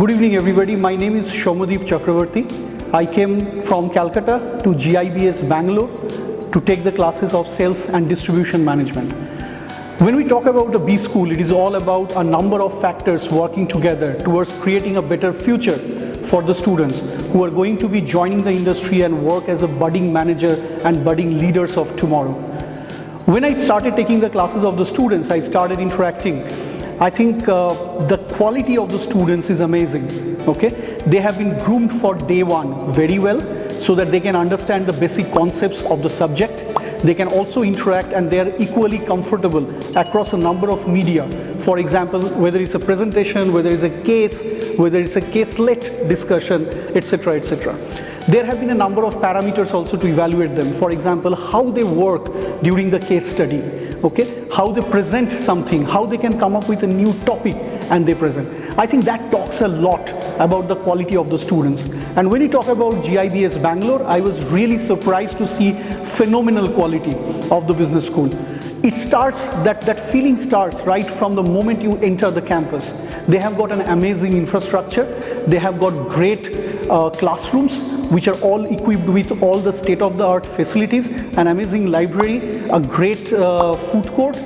Good evening everybody, my name is Shomadeep Chakravarti. I came from Calcutta to GIBS Bangalore to take the classes of Sales and Distribution Management. When we talk about a B school, it is all about a number of factors working together towards creating a better future for the students who are going to be joining the industry and work as a budding manager and budding leaders of tomorrow. When I started taking the classes of the students, I started interacting. I think the quality of the students is amazing. Okay, they have been groomed for day one very well so that they can understand the basic concepts of the subject. They can also interact and they are equally comfortable across a number of media. For example, whether it's a presentation, whether it's a case, whether it's a caselet discussion, etc., etc. There have been a number of parameters also to evaluate them. For example, how they work during the case study, okay, how they present something, how they can come up with a new topic and they present. I think that talks a lot about the quality of the students. And when you talk about GIBS Bangalore, I was really surprised to see phenomenal quality of the business school. It starts, that feeling starts right from the moment you enter the campus. They have got an amazing infrastructure. They have got great classrooms which are all equipped with all the state-of-the-art facilities, an amazing library, a great food court.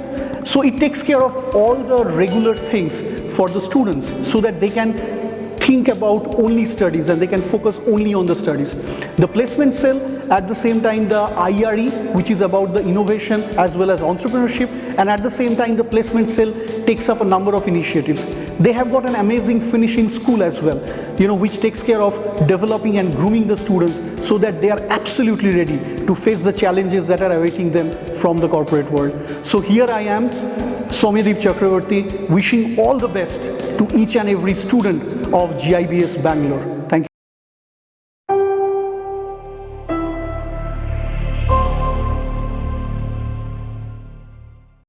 So it takes care of all the regular things for the students so that they can think about only studies and they can focus only on the studies. The placement cell, at the same time the IRE, which is about the innovation as well as entrepreneurship, and at the same time the placement cell takes up a number of initiatives. They have got an amazing finishing school as well, which takes care of developing and grooming the students so that they are absolutely ready to face the challenges that are awaiting them from the corporate world. So here I am, Shomadeep Chakravarti, wishing all the best to each and every student of GIBS Bangalore. Thank you.